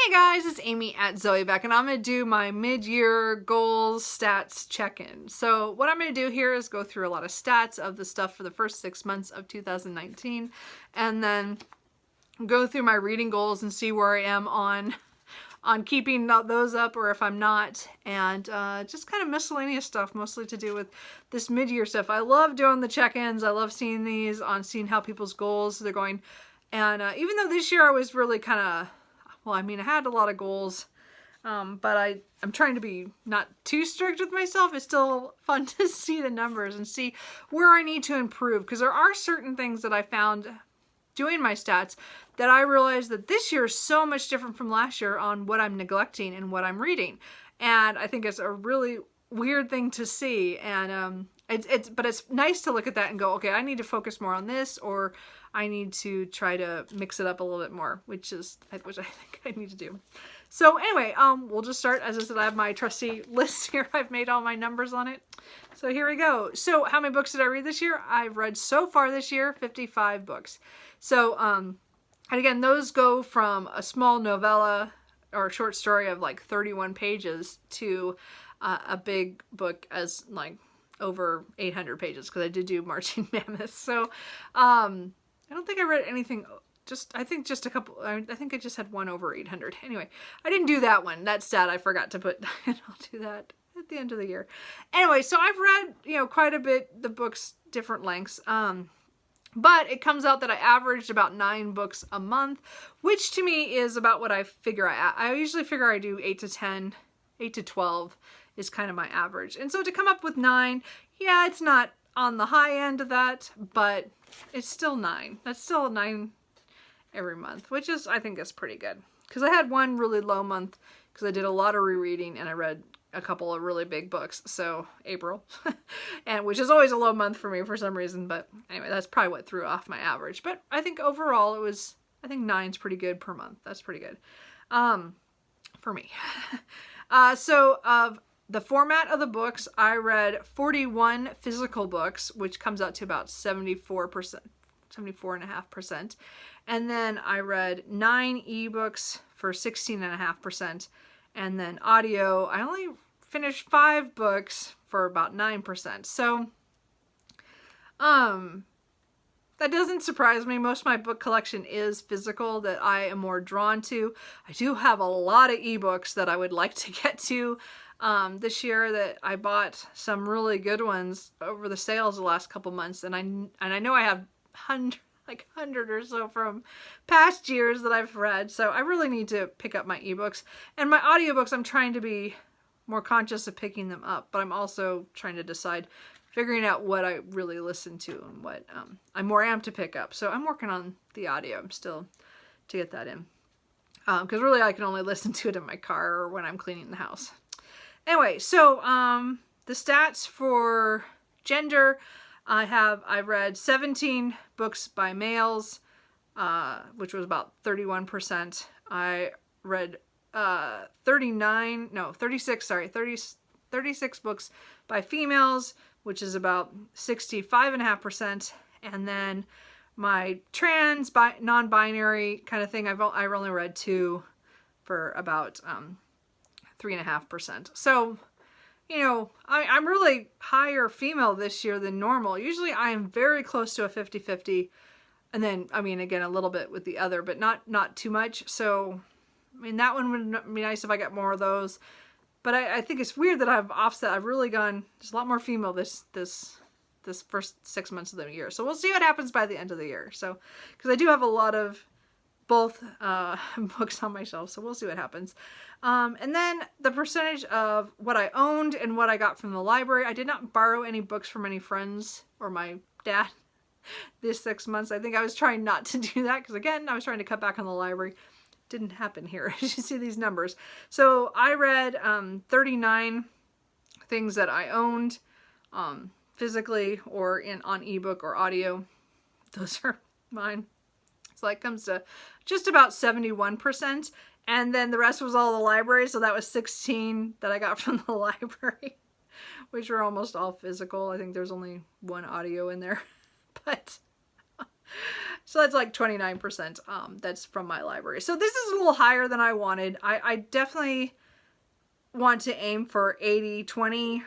Hey guys, it's Amy at Zoe Beck, and I'm going to do my mid-year goals stats check-in. So what I'm going to do here is go through a lot of stats of the stuff for the first 6 months of 2019, and then go through my reading goals and see where I am on keeping those up or if I'm not, and just kind of miscellaneous stuff, mostly to do with this mid-year stuff. I love doing the check-ins. I love seeing these, seeing how people's goals they're going, and even though this year I was really kind of, well, I mean, I had a lot of goals, but I'm trying to be not too strict with myself. It's still fun to see the numbers and see where I need to improve, because there are certain things that I found doing my stats that I realized that this year is so much different from last year on what I'm neglecting and what I'm reading. And I think it's a really weird thing to see. And but it's nice to look at that and go, okay, I need to focus more on this, or I need to try to mix it up a little bit more, which I think I need to do. So anyway, we'll just start. As I said, I have my trusty list here. I've made all my numbers on it. So here we go. So how many books did I read this year? I've read so far this year 55 books. So and again, those go from a small novella or a short story of like 31 pages to a big book as like over 800 pages, because I did do Marching Mammoths. So I don't think I read anything, I think just a couple, I think I just had one over 800. Anyway, I didn't do that one. That stat I forgot to put, and I'll do that at the end of the year. Anyway, so I've read, quite a bit, the books, different lengths. But it comes out that I averaged about 9 books a month, which to me is about what I figure I usually figure I do 8 to 10, 8 to 12 is kind of my average. And so to come up with 9, yeah, it's not on the high end of that, but it's still 9. That's still 9 every month, which is, I think, is pretty good. Because I had one really low month because I did a lot of rereading and I read a couple of really big books. So April, and which is always a low month for me for some reason. But anyway, that's probably what threw off my average. But I think overall it was, I think 9's pretty good per month. That's pretty good for me. So of the format of the books, I read 41 physical books, which comes out to about 74%, 74.5%. And then I read 9 ebooks for 16.5%. And then audio, I only finished 5 books for about 9%. So, that doesn't surprise me. Most of my book collection is physical, that I am more drawn to. I do have a lot of ebooks that I would like to get to this year, that I bought some really good ones over the sales the last couple months. And I know I have 100 or so from past years that I've read. So I really need to pick up my ebooks. And my audiobooks, I'm trying to be more conscious of picking them up, but I'm also trying to decide, figuring out what I really listen to and what I'm more amped to pick up. So I'm working on the audio. I'm still to get that in. Because really I can only listen to it in my car or when I'm cleaning the house. Anyway, so the stats for gender, I read 17 books by males, which was about 31%. I read 36 books by females, which is about 65.5%. And then my trans, non-binary kind of thing, I've only read 2 for about 3.5%. So, I'm really higher female this year than normal. Usually I am very close to a 50-50. And then, I mean, again, a little bit with the other, but not too much. So, I mean, that one would be nice if I got more of those. But I think it's weird that I've offset. I've really gone, there's a lot more female this first 6 months of the year. So we'll see what happens by the end of the year. So, because I do have a lot of both books on my shelf, so we'll see what happens. And then the percentage of what I owned and what I got from the library. I did not borrow any books from any friends or my dad this 6 months. I think I was trying not to do that because, again, I was trying to cut back on the library. Didn't happen here. You see these numbers. So I read 39 things that I owned physically or on ebook or audio. Those are mine. So that comes to just about 71%. And then the rest was all the library. So that was 16 that I got from the library, which were almost all physical. I think there's only one audio in there. But So that's like 29%. That's from my library. So this is a little higher than I wanted. I definitely want to aim for 80-20,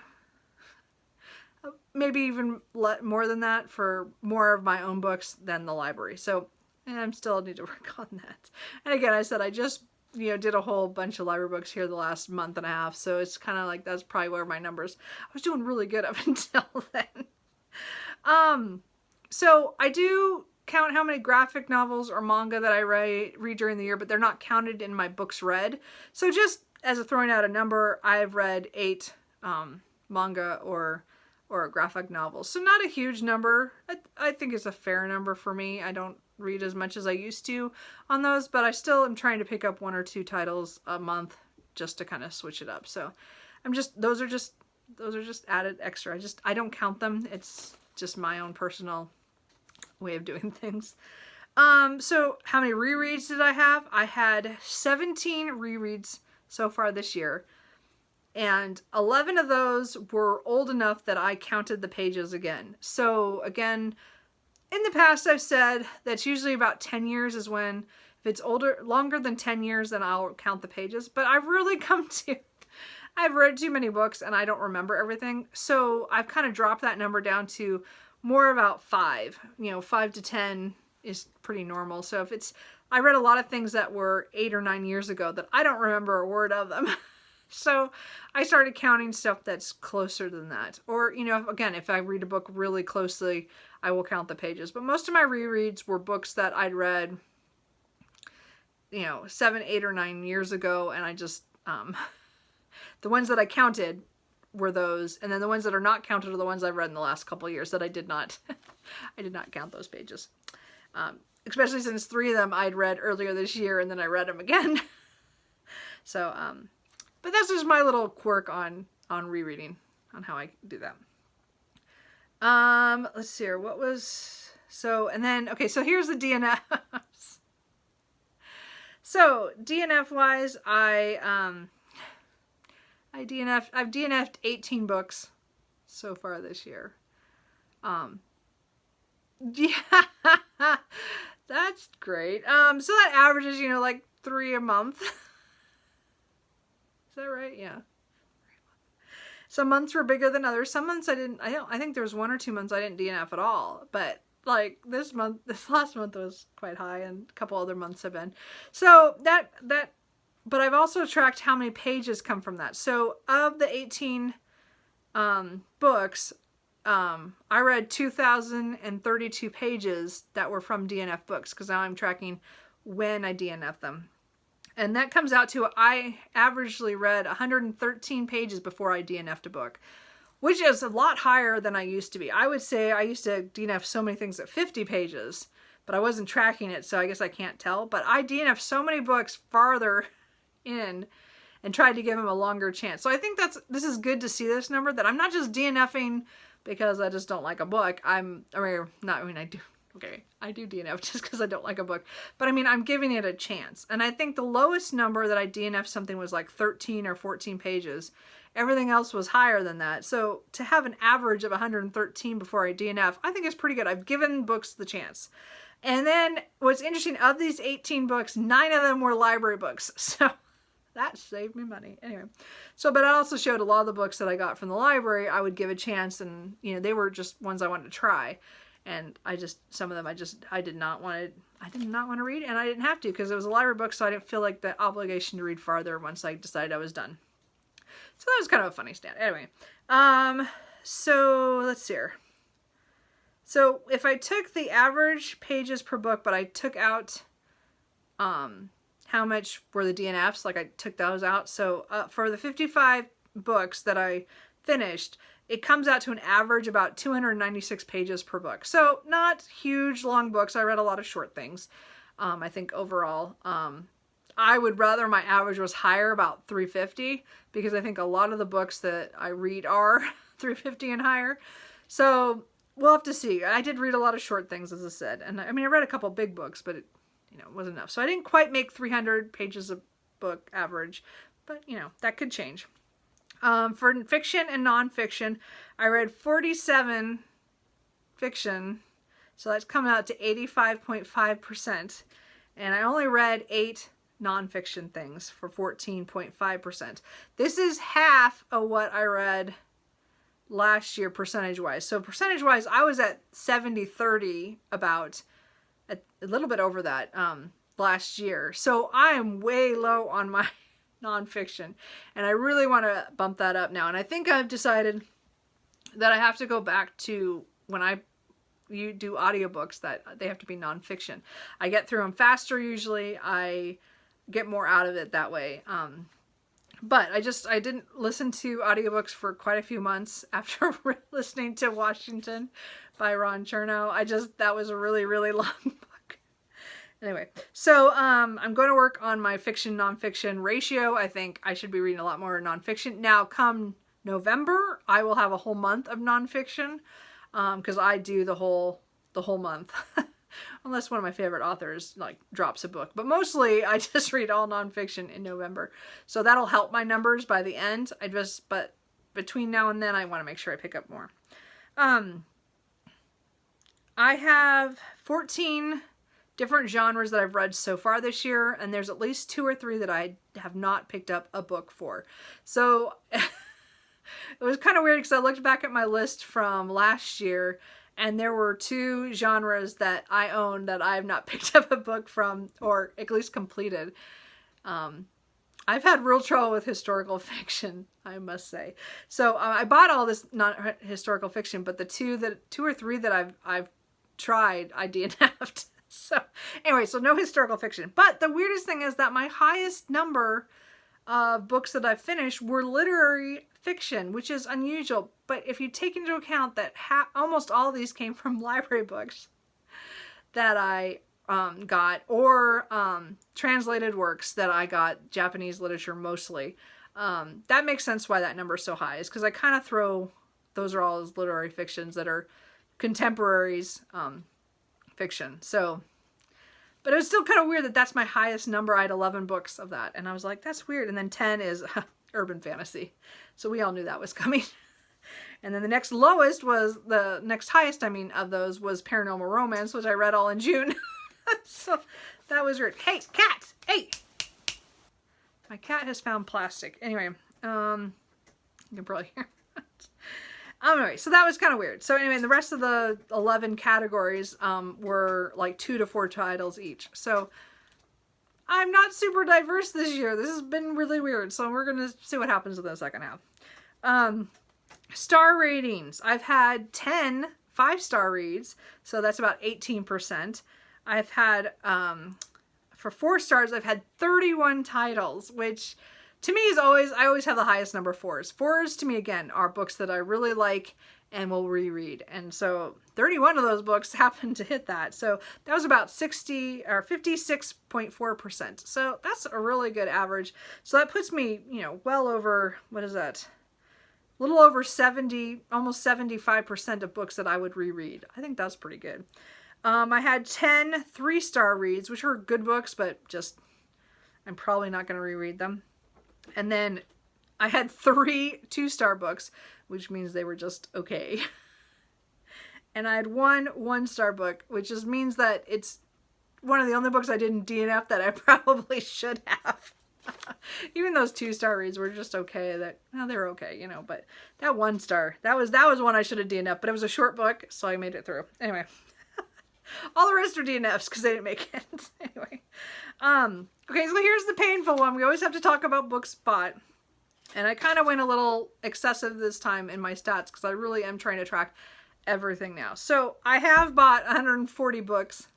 maybe even more than that for more of my own books than the library. So, and I'm still need to work on that. And again, I said I just, did a whole bunch of library books here the last month and a half. So it's kind of like, that's probably where my numbers, I was doing really good up until then. So I do count how many graphic novels or manga that I read during the year, but they're not counted in my books read. So just as a throwing out a number, I've read 8 manga or graphic novels. So not a huge number. I think it's a fair number for me. I don't read as much as I used to on those, but I still am trying to pick up 1 or 2 titles a month just to kind of switch it up. So those are just added extra. I don't count them. It's just my own personal way of doing things. So how many rereads did I have? I had 17 rereads so far this year, and 11 of those were old enough that I counted the pages again. So again, in the past I've said that's usually about 10 years is when, if it's longer than 10 years, then I'll count the pages. But I've really I've read too many books and I don't remember everything. So I've kind of dropped that number down to more about 5. 5 to 10 is pretty normal. So if I read a lot of things that were 8 or 9 years ago that I don't remember a word of them. So I started counting stuff that's closer than that. Or, again, if I read a book really closely, I will count the pages. But most of my rereads were books that I'd read, 7, 8, or 9 years ago. And I just, the ones that I counted were those. And then the ones that are not counted are the ones I've read in the last couple of years that I did not count those pages. Especially since 3 of them I'd read earlier this year and then I read them again. So, but that's just my little quirk on rereading, on how I do that. Let's see here. So here's the DNFs. So DNF wise, I've DNF'd 18 books so far this year. Yeah, that's great. So that averages, like 3 a month. Is that right? Yeah. Some months were bigger than others. Some months I think there was 1 or 2 months I didn't DNF at all. But like this last month was quite high, and a couple other months have been. So but I've also tracked how many pages come from that. So of the 18 books, I read 2,032 pages that were from DNF books, because now I'm tracking when I DNF them. And that comes out to, I averagely read 113 pages before I DNF'd a book, which is a lot higher than I used to be. I would say I used to DNF so many things at 50 pages, but I wasn't tracking it, so I guess I can't tell. But I DNF'd so many books farther in and tried to give them a longer chance. So I think this is good to see this number, that I'm not just DNFing because I just don't like a book. I do DNF just because I don't like a book. But I mean, I'm giving it a chance. And I think the lowest number that I DNF'd something was like 13 or 14 pages. Everything else was higher than that. So to have an average of 113 before I DNF, I think is pretty good. I've given books the chance. And then what's interesting, of these 18 books, 9 of them were library books. So that saved me money. Anyway, but I also showed a lot of the books that I got from the library I would give a chance, and they were just ones I wanted to try. And some of them I did not want to read, and I didn't have to, because it was a library book, so I didn't feel like the obligation to read farther once I decided I was done. So that was kind of a funny stand. Anyway, so let's see here. So if I took the average pages per book, but I took out how much were the DNFs, like I took those out. So for the 55 books that I finished, it comes out to an average about 296 pages per book. So not huge long books. I read a lot of short things. I think overall, I would rather my average was higher, about 350, because I think a lot of the books that I read are 350 and higher. So we'll have to see. I did read a lot of short things, as I said. And I mean, I read a couple big books, but it wasn't enough. So I didn't quite make 300 pages a book average, but that could change. For fiction and nonfiction, I read 47 fiction So that's coming out to 85.5%. And I only read 8 nonfiction things for 14.5%. This is half of what I read last year percentage-wise. So percentage-wise, I was at 70-30, about a little bit over that last year. So I am way low on my nonfiction, and I really want to bump that up now. And I think I've decided that I have to go back to when you do audiobooks, that they have to be nonfiction. I get through them faster usually. I get more out of it that way. But I didn't listen to audiobooks for quite a few months after listening to Washington by Ron Chernow. That was a really, really long book. Anyway, so I'm going to work on my fiction nonfiction ratio. I think I should be reading a lot more nonfiction. Now, come November, I will have a whole month of nonfiction, because I do the whole month. Unless one of my favorite authors like drops a book. But mostly I just read all nonfiction in November. So that'll help my numbers by the end. But between now and then I want to make sure I pick up more. I have 14 different genres that I've read so far this year, and there's at least 2 or 3 that I have not picked up a book for. So it was kind of weird because I looked back at my list from last year, and there were 2 genres that I own that I have not picked up a book from, or at least completed. I've had real trouble with historical fiction, I must say. So I bought all this non-historical fiction, but the 2 or 3 that I've tried, I DNF'd. So anyway, so no historical fiction. But the weirdest thing is that my highest number of books that I've finished were literary fiction, which is unusual. But if you take into account that almost all of these came from library books that I got, or translated works that I got, Japanese literature mostly, that makes sense why that number is so high, is because I kind of throw, those are all as literary fictions that are contemporaries fiction. So, but it was still kind of weird that that's my highest number. I had 11 books of that, and I was like, that's weird. And then 10 is urban fantasy. So we all knew that was coming. And then the next highest, I mean, of those was Paranormal Romance, which I read all in June. So that was weird. Hey, cat! Hey! My cat has found plastic. Anyway, you can probably hear it. Anyway, so that was kind of weird. So anyway, the rest of the 11 categories were like 2 to 4 titles each. So I'm not super diverse this year. This has been really weird. So we're going to see what happens in the second half. Star ratings. I've had 10 5-star reads. So that's about 18%. I've had, for 4 stars, I've had 31 titles, which to me is I always have the highest number 4s. 4s to me, again, are books that I really like and will reread. And so 31 of those books happened to hit that. So that was about 56.4%. So that's a really good average. So that puts me, well over, what is that? A little over 70, almost 75% of books that I would reread. I think that's pretty good. I had 10 3-star reads, which were good books, but just, I'm probably not going to reread them. And then I had 3 2-star books, which means they were just okay. And I had 1 1-star book, which just means that it's one of the only books I didn't DNF that I probably should have. Even those 2-star reads were just okay. They were okay, but that 1-star, that was one I should have DNF'd, but it was a short book, so I made it through. Anyway. All the rest are DNFs because they didn't make it. Anyway. Okay, so here's the painful one. We always have to talk about books bought. And I kind of went a little excessive this time in my stats because I really am trying to track everything now. So I have bought 140 books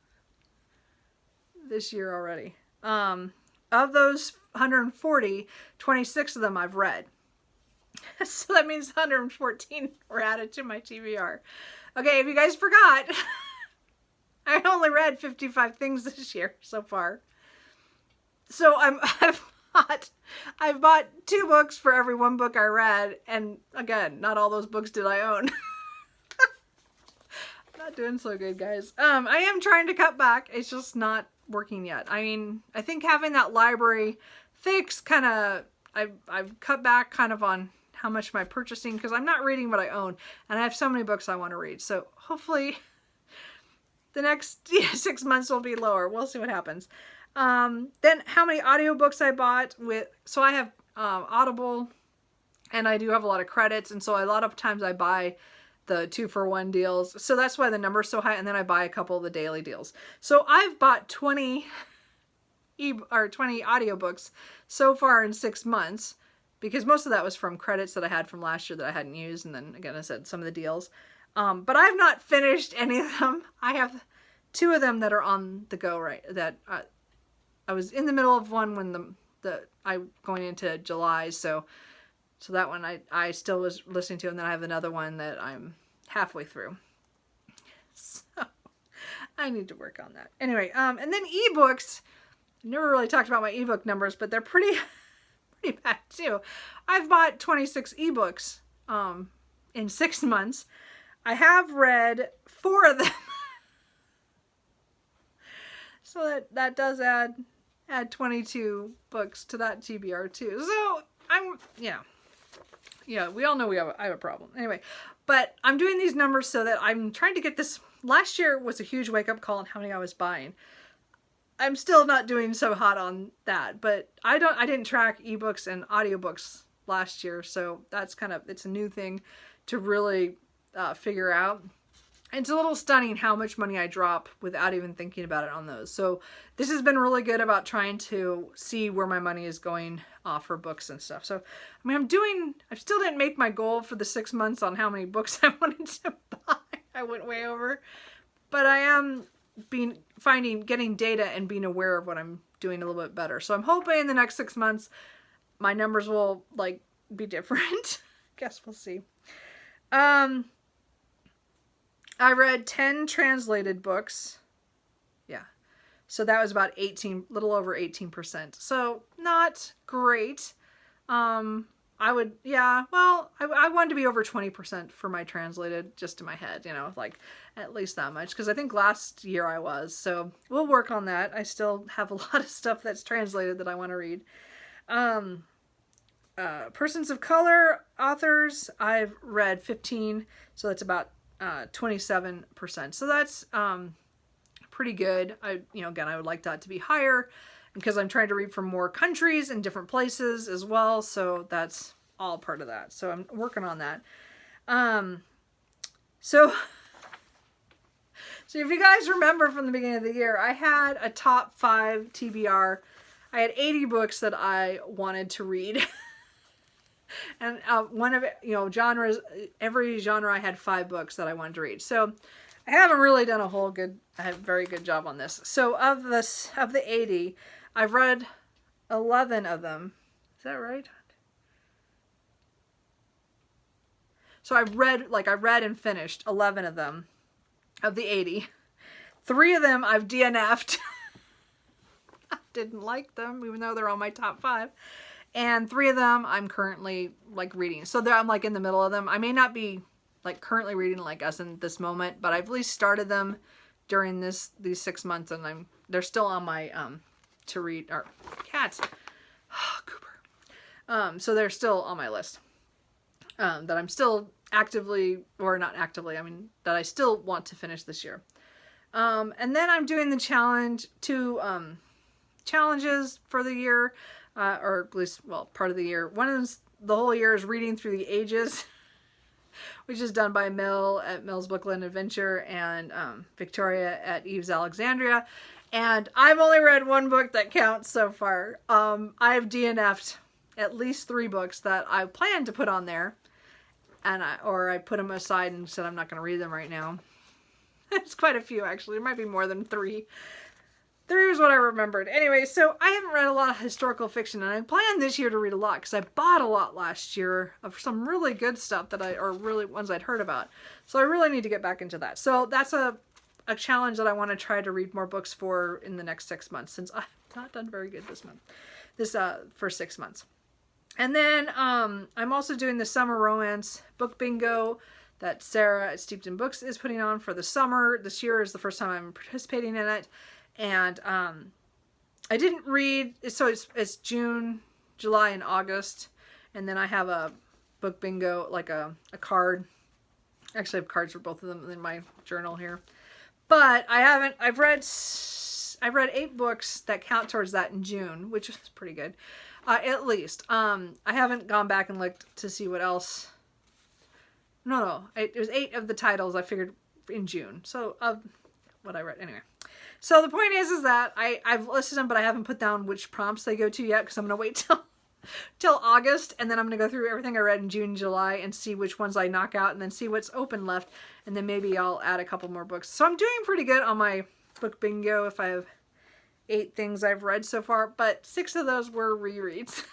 this year already. Of those 140, 26 of them I've read. So that means 114 were added to my TBR. Okay, if you guys forgot, I only read 55 things this year so far. So I've bought 2 books for every 1 book I read, and again, not all those books did I own. Not doing so good, guys. I am trying to cut back. It's just not working yet. I mean, I think having that library fix kind of, I've cut back kind of on how much am I purchasing, because I'm not reading what I own, and I have so many books I want to read. So hopefully the next 6 months will be lower. We'll see what happens. Then how many audiobooks I bought with, so I have Audible, and I do have a lot of credits, and so a lot of times I buy the 2-for-1 deals. So that's why the number's so high, and then I buy a couple of the daily deals. So I've bought 20 audiobooks so far in 6 months, because most of that was from credits that I had from last year that I hadn't used, and then again I said some of the deals. But I've not finished any of them. I have 2 of them that are on the go that I was in the middle of one when I'm going into July, so that one I still was listening to, and then I have another one that I'm halfway through. So I need to work on that. Anyway, and then ebooks. Never really talked about my ebook numbers, but they're pretty bad too. I've bought 26 ebooks in 6 months. I have read 4 of them. So that does add 22 books to that TBR too. So yeah, we all know I have a problem. Anyway, but I'm doing these numbers so that I'm trying to get this. Last year was a huge wake-up call on how many I was buying. I'm still not doing so hot on that, but I didn't track ebooks and audiobooks last year, so that's it's a new thing to really figure out. It's a little stunning how much money I drop without even thinking about it on those. So this has been really good about trying to see where my money is going for books and stuff. So, I mean, I still didn't make my goal for the 6 months on how many books I wanted to buy. I went way over. But I am getting data and being aware of what I'm doing a little bit better. So I'm hoping in the next 6 months, my numbers will be different. Guess we'll see. I read 10 translated books. Yeah. So that was about little over 18%. So not great. I wanted to be over 20% for my translated, just in my head, at least that much. Because I think last year I was. So we'll work on that. I still have a lot of stuff that's translated that I want to read. Persons of color authors, I've read 15. So that's about 27%. So that's pretty good. Again, I would like that to be higher because I'm trying to read from more countries and different places as well. So that's all part of that. So I'm working on that. So if you guys remember from the beginning of the year, I had a top 5 TBR. I had 80 books that I wanted to read. And one of it, genres, every genre I had 5 books that I wanted to read. So I haven't really done a very good job on this. So of the 80, I've read 11 of them. Is that right? So I read and finished 11 of them, of the 80. 3 of them I've DNF'd. I didn't like them, even though they're on my top 5. And 3 of them I'm currently reading. So I'm in the middle of them. I may not be currently reading us in this moment, but I've at least started them during these 6 months, and they're still on my to read. Or cats. Cooper. So they're still on my list. That I'm still actively, or not actively, that I still want to finish this year. And then I'm doing the challenge, 2 challenges for the year. Or at least, part of the year. One is the whole year is reading through the ages, which is done by Mill at Mill's Bookland Adventure and Victoria at Eve's Alexandria. And I've only read 1 book that counts so far. I've DNF'd at least 3 books that I planned to put on there, and I put them aside and said I'm not going to read them right now. It's quite a few, actually. It might be more than 3. 3 was what I remembered. Anyway, so I haven't read a lot of historical fiction, and I plan this year to read a lot because I bought a lot last year of some really good stuff or really ones I'd heard about. So I really need to get back into that. So that's a challenge that I want to try to read more books for in the next 6 months, since I've not done very good this for 6 months. And then I'm also doing the summer romance book bingo that Sarah at Steeped in Books is putting on for the summer. This year is the first time I'm participating in it. And I didn't read, so it's June, July, and August. And then I have a book bingo, a card. Actually, I have cards for both of them in my journal here. But I've read 8 books that count towards that in June, which is pretty good. At least. I haven't gone back and looked to see what else. No. It was 8 of the titles I figured in June. So, what I read. Anyway. So the point is that I've listed them, but I haven't put down which prompts they go to yet, because I'm going to wait till August, and then I'm going to go through everything I read in June and July and see which ones I knock out, and then see what's open left, and then maybe I'll add a couple more books. So I'm doing pretty good on my book bingo if I have 8 things I've read so far, but 6 of those were rereads.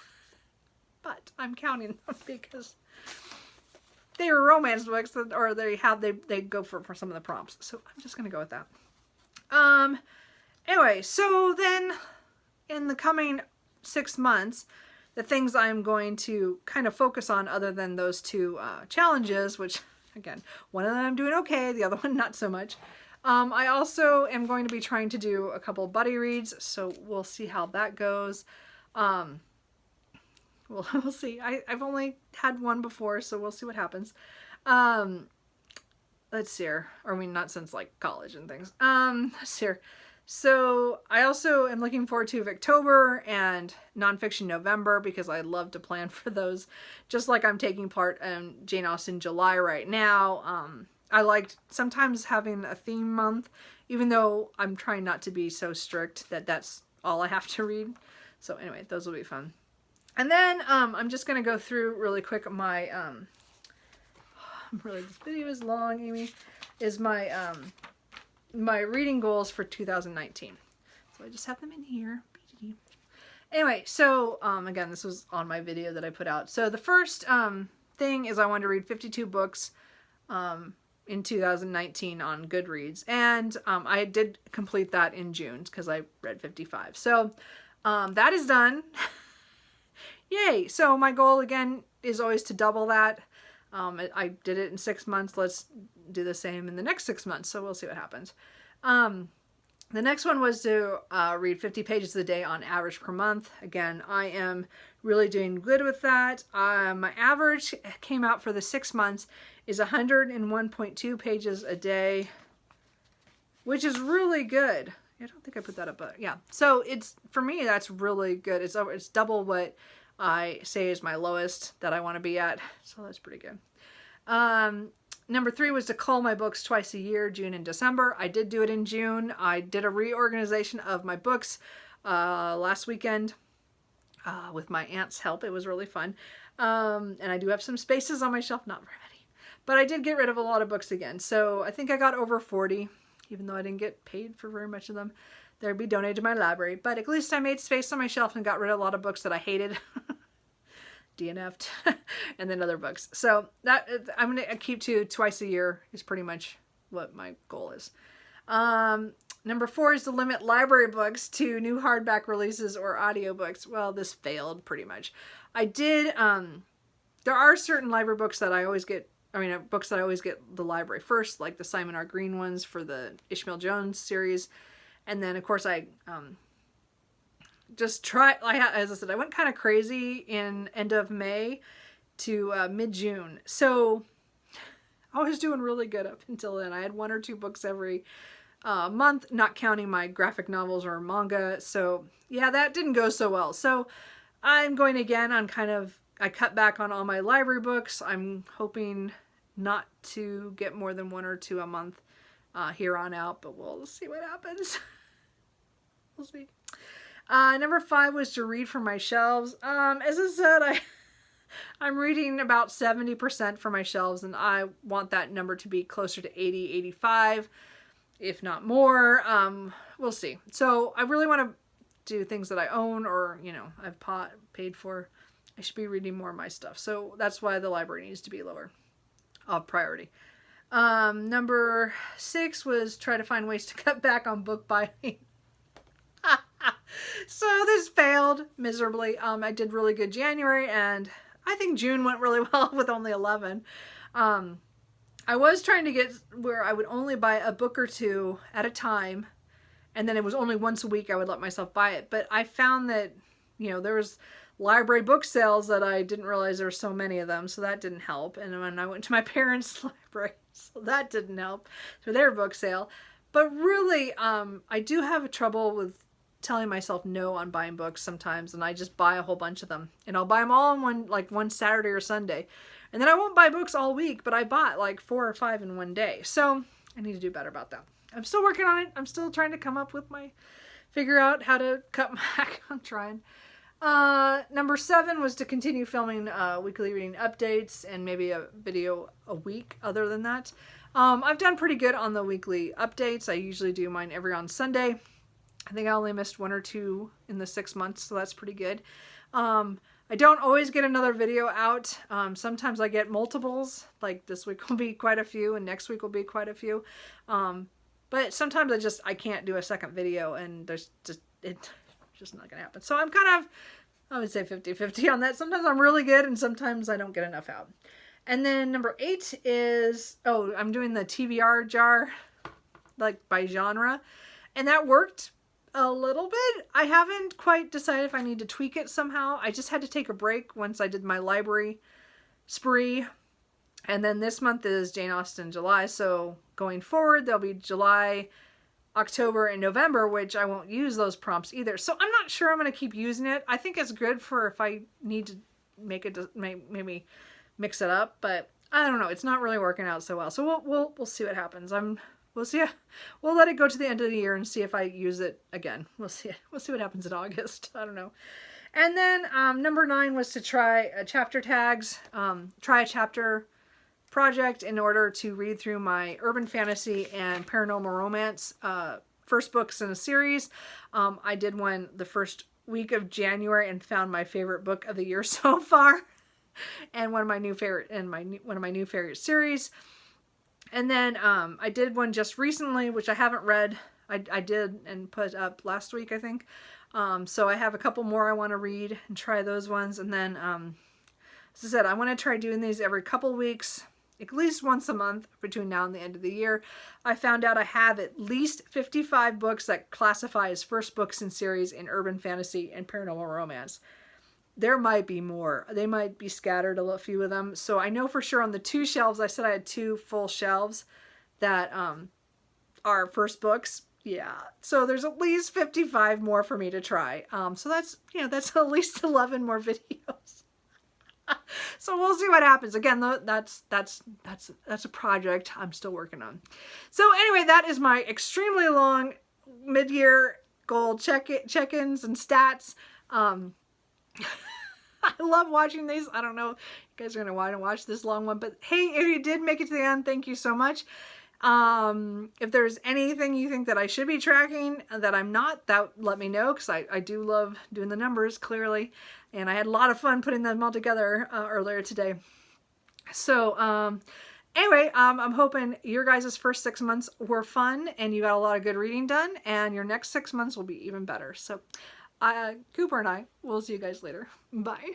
But I'm counting them because they were romance books, or they go for some of the prompts. So I'm just going to go with that. Anyway, so then in the coming 6 months, the things I'm going to kind of focus on, other than those 2 challenges, which again, one of them I'm doing okay, the other one not so much. I also am going to be trying to do a couple buddy reads, so we'll see how that goes. We'll see. I've only had one before, so we'll see what happens. Let's see here. Or I mean, not since like college and things. Let's see here. So I also am looking forward to Victober and Nonfiction November, because I love to plan for those. Just like I'm taking part in Jane Austen July right now. I liked sometimes having a theme month, even though I'm trying not to be so strict that that's all I have to read. So anyway, those will be fun. And then I'm just going to go through really quick my, really this video is long, Amy, is my, my reading goals for 2019. So I just have them in here. Anyway, so again, this was on my video that I put out. So the first thing is I wanted to read 52 books in 2019 on Goodreads. And I did complete that in June because I read 55. So that is done. Yay! So my goal again is always to double that. I did it in 6 months. Let's do the same in the next 6 months. So we'll see what happens. The next one was to read 50 pages a day on average per month. Again, I am really doing good with that. My average came out for the 6 months is 101.2 pages a day, which is really good. I don't think I put that up, but yeah. So it's, for me, that's really good. It's double what I say is my lowest that I want to be at. So that's pretty good. Number 3 was to cull my books twice a year, June and December. I did do it in June. I did a reorganization of my books last weekend with my aunt's help. It was really fun. And I do have some spaces on my shelf, not very many. But I did get rid of a lot of books again. So I think I got over 40, even though I didn't get paid for very much of them. They'd be donated to my library. But at least I made space on my shelf and got rid of a lot of books that I hated. DNF'd. And then other books. So that I'm going to keep to twice a year is pretty much what my goal is. Number 4 is to limit library books to new hardback releases or audiobooks. Well, this failed pretty much. I did, there are certain library books that I always get, books that I always get the library first, like the Simon R. Green ones for the Ishmael Jones series. And then, of course, I just try, as I said, I went kind of crazy in end of May to mid-June. So I was doing really good up until then. I had 1 or 2 books every month, not counting my graphic novels or manga. So yeah, that didn't go so well. So I'm going again on I cut back on all my library books. I'm hoping not to get more than 1 or 2 a month here on out, but we'll see what happens. We'll see. Number 5 was to read from my shelves. As I said, I'm reading about 70% from my shelves, and I want that number to be closer to 80, 85, if not more. We'll see. So I really want to do things that I own or, I've paid for. I should be reading more of my stuff. So that's why the library needs to be lower priority. Number 6 was try to find ways to cut back on book buying. So this failed miserably. I did really good January, and I think June went really well with only 11. I was trying to get where I would only buy a book or 2 at a time, and then it was only once a week I would let myself buy it. But I found that, there was library book sales that I didn't realize there were so many of them, so that didn't help. And when I went to my parents' library, so that didn't help for their book sale. But really, I do have trouble with telling myself no on buying books sometimes, and I just buy a whole bunch of them. And I'll buy them all in one Saturday or Sunday. And then I won't buy books all week, but I bought like 4 or 5 in one day. So I need to do better about that. I'm still working on it. I'm still trying to figure out how to cut back. I'm trying. Number 7 was to continue filming weekly reading updates and maybe a video a week other than that. I've done pretty good on the weekly updates. I usually do mine on Sunday. I think I only missed 1 or 2 in the 6 months, so that's pretty good. I don't always get another video out. Sometimes I get multiples, like this week will be quite a few and next week will be quite a few. But sometimes I can't do a second video, and it's just not gonna happen. So I'm kind of, I would say 50-50 on that. Sometimes I'm really good and sometimes I don't get enough out. And then number 8 is, I'm doing the TBR jar, like by genre, and that worked a little bit. I haven't quite decided if I need to tweak it somehow. I just had to take a break once I did my library spree. And then this month is Jane Austen July, so going forward there'll be July, October, and November, which I won't use those prompts either. So I'm not sure I'm going to keep using it. I think it's good for if I need to make it, maybe mix it up, but I don't know. It's not really working out so well. So we'll see what happens. We'll see. We'll let it go to the end of the year and see if I use it again. We'll see. We'll see what happens in August. I don't know. And then number 9 was to try chapter tags. Try a chapter project in order to read through my urban fantasy and paranormal romance first books in a series. I did one the first week of January and found my favorite book of the year so far, and one of my new favorite series. And then I did one just recently, which I haven't read. I did and put up last week, I think. So I have a couple more I want to read and try those ones. And then, as I said, I want to try doing these every couple weeks, at least once a month between now and the end of the year. I found out I have at least 55 books that classify as first books in series in urban fantasy and paranormal romance. There might be more. They might be scattered, a few of them. So I know for sure on the 2 shelves, I said I had 2 full shelves that are first books. Yeah. So there's at least 55 more for me to try. So that's at least 11 more videos. So we'll see what happens. Again, that's a project I'm still working on. So anyway, that is my extremely long mid-year goal check-ins and stats. I love watching these. I don't know if you guys are going to want to watch this long one, but hey, if you did make it to the end, thank you so much. If there's anything you think that I should be tracking that I'm not, let me know, because I do love doing the numbers, clearly, and I had a lot of fun putting them all together earlier today. So anyway, I'm hoping your guys' first 6 months were fun and you got a lot of good reading done, and your next 6 months will be even better. So Cooper and I will see you guys later. Bye.